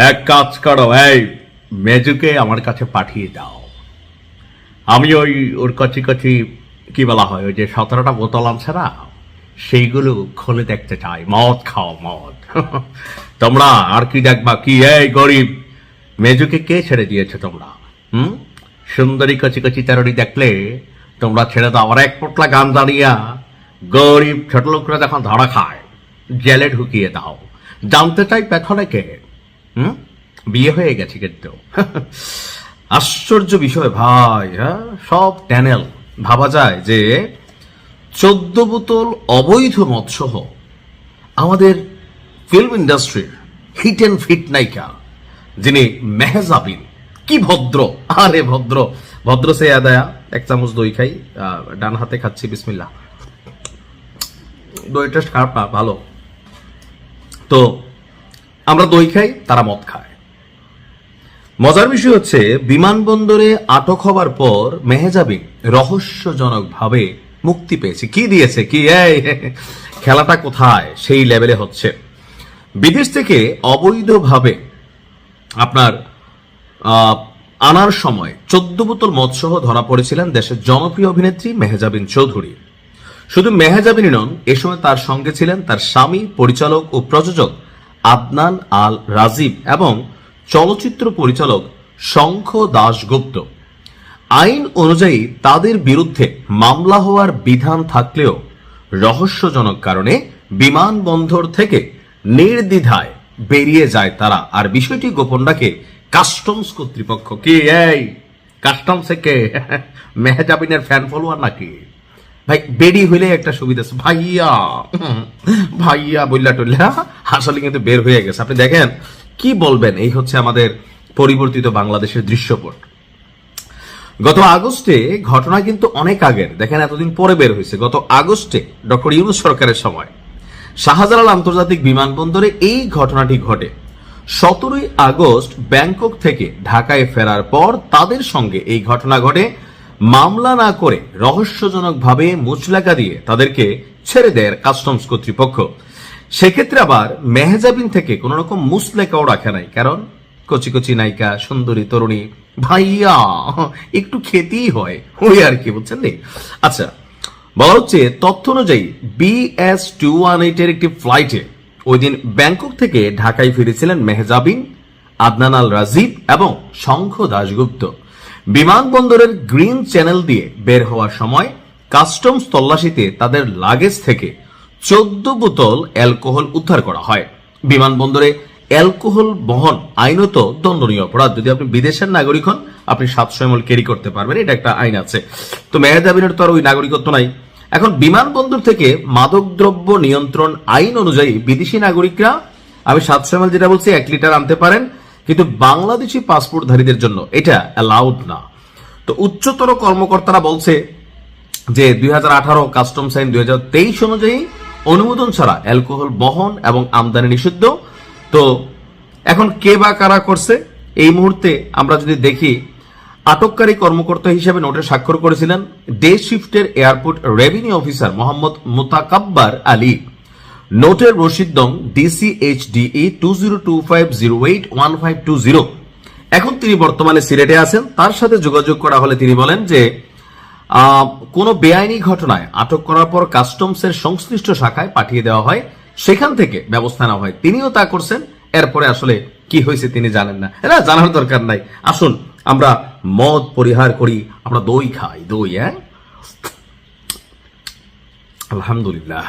এক কাজ করো, এই মেজুকে আমার কাছে পাঠিয়ে দাও। আমি ওর কচি কচি কি বলা হয়, ওই যে 17টা বোতল আনছে না, সেইগুলো খুলে দেখতে চাই। মদ খাও, মদ। তোমরা আর কি দেখবা? কি এই গরিব মেজুকে কে ছেড়ে দিয়েছে তোমরা? সুন্দরী কচি কচি তেরোটি দেখলে তোমরা ছেড়ে দাও। আর এক পোটলা গান জানিয়া গরিব ছোট লোকরা যখন ধরা খায় জেলে ঢুকিয়ে দাও। জানতে চাই পেছনে কে? বিয়ে হয়ে গেছে কিন্তু। আশ্চর্য বিষয় ভাই। হ্যাঁ, সব ট্যানেল। ভাবা যায় যে 14 বোতল অবৈধ মদসহ আমাদের ফিল্ম ইন্ডাস্ট্রির হিট অ্যান্ড ফিট নায়িকা যিনি মেহজাবিন, কি ভদ্র! আরে ভদ্র ভদ্র সে আদায়া। এক চামচ দই খাই, ডান হাতে খাচ্ছি, বিসমিল্লাহ। দই টেস্ট খারাপ না, ভালো। তো আমরা দই খাই, তারা মদ খায়। মজার বিষয় হচ্ছে, বিমানবন্দরে আটক হবার পর মেহজাবিন রহস্যজনক ভাবে মুক্তি পেয়েছে। কি দিয়েছে? কি এই খেলাটা কোথায় সেই লেভেলে হচ্ছে। বিদেশ থেকে অবৈধভাবে আপনার আনার সময় 14 বোতল মদসহ ধরা পড়েছিলেন দেশের জনপ্রিয় অভিনেত্রী মেহজাবিন চৌধুরী। শুধু মেহজাবিনই নন, এ সময় তার সঙ্গে ছিলেন তার স্বামী, পরিচালক ও প্রযোজক আদনান আল রাজীব এবং চলচ্চিত্র পরিচালক শঙ্খ দাশগুপ্ত। আইন অনুযায়ী তাদের বিরুদ্ধে মামলা হওয়ার বিধান থাকলেও রহস্যজনক কারণে বিমানবন্দর থেকে নির্দ্বিধায় বেরিয়ে যায় তারা। আর বিষয়টি গোপন রাখে কাস্টমস কর্তৃপক্ষ। কি এই কাস্টমসে কে? মেহজাবিনের ফ্যান ফলোয়ার নাকি? ভাই বেরি হইলে একটা সুবিধা আছে, ভাইয়া ভাইয়া বললা টল্লা আসলে কিন্তু বের হয়ে গেছে। আপনি দেখেন কি বলবেন। এই হচ্ছে আমাদের পরিবর্তিত বাংলাদেশের দৃশ্যপট। গত আগস্টে ঘটনা কিন্তু অনেক আগের, দেখেন এতদিন পরে বের হয়েছে। গত আগস্টে ডক্টর ইউনূস সরকারের সময় শাহজালাল আন্তর্জাতিক বিমানবন্দরে এই ঘটনাটি ঘটে। 17ই আগস্ট ব্যাংকক থেকে ঢাকায় ফেরার পর তাদের সঙ্গে এই ঘটনা ঘটে। মামলা না করে রহস্যজনকভাবে মুচলেকা দিয়ে তাদেরকে ছেড়ে দেয় কাস্টমস কর্তৃপক্ষ। সেক্ষেত্রে আবার মেহজাবিন থেকে কোন রকম মুচলেকাও রাখে নাই, কারণ কচি কচি নায়িকা, সুন্দরী তরুণী, ভাইয়া একটু খেতেই হয়, ওই আর কি, বুঝছেন? আচ্ছা, বলা হচ্ছে তথ্য অনুযায়ী BS218 এর একটি ফ্লাইটে ওই দিন ব্যাংকক থেকে ঢাকায় ফিরেছিলেন মেহজাবিন, আদনান আল রাজীব এবং শঙ্খ দাশগুপ্ত। বিমানবন্দরের গ্রিন চ্যানেল দিয়ে বের হওয়ার সময় কাস্টমস তল্লাশিতে তাদের লাগেজ থেকে 14 বোতল অ্যালকোহল উদ্ধার করা হয়। বিমানবন্দরে অ্যালকোহল বহন আইনত দণ্ডনীয় অপরাধ। যদি আপনি বিদেশের নাগরিক হন, আপনি 700 ml ক্যারি করতে পারবেন, এটা একটা আইন আছে। তো মেহজাবিনের তো আর ওই নাগরিকত্ব নাই। এখন বিমানবন্দর থেকে মাদকদ্রব্য নিয়ন্ত্রণ আইন অনুযায়ী বিদেশি নাগরিকরা, আমি 700 ml যেটা বলছি 1 লিটার আনতে পারেন, কিন্তু বাংলাদেশি পাসপোর্টধারীদের জন্য এটা অ্যালাউড না। তো উচ্চতর কর্মকর্তারা বলছে যে 2018 কাস্টমস আইন 2023 অনুযায়ী অনুমোদন ছাড়া অ্যালকোহল বহন এবং আমদানি নিষিদ্ধ। তো এখন কে বা কারা করছে? এই মুহূর্তে আমরা যদি দেখি, আটককারী কর্মকর্তা হিসেবে নোটে স্বাক্ষর করেছিলেন ডে শিফটের airport revenue officer Mohammad Motakabbar Ali. নোটের রসিদ নং DCHDE 2025081520। এখন তিনি বর্তমানে সিলেটে আছেন। তার সাথে যোগাযোগ করা হলে তিনি বলেন যে কোন বেআইনি ঘটনায় আটক করার পর কাস্টমসের সংশ্লিষ্ট শাখায় পাঠিয়ে দেওয়া হয়, সেখান থেকে ব্যবস্থা নেওয়া হয়। তিনিও তা করছেন। এরপরে আসলে কি হয়েছে তিনি জানেন না, এটা জানার দরকার নাই। আসুন আমরা মদ পরিহার করি, আমরা দই খাই, দই। আলহামদুলিল্লাহ।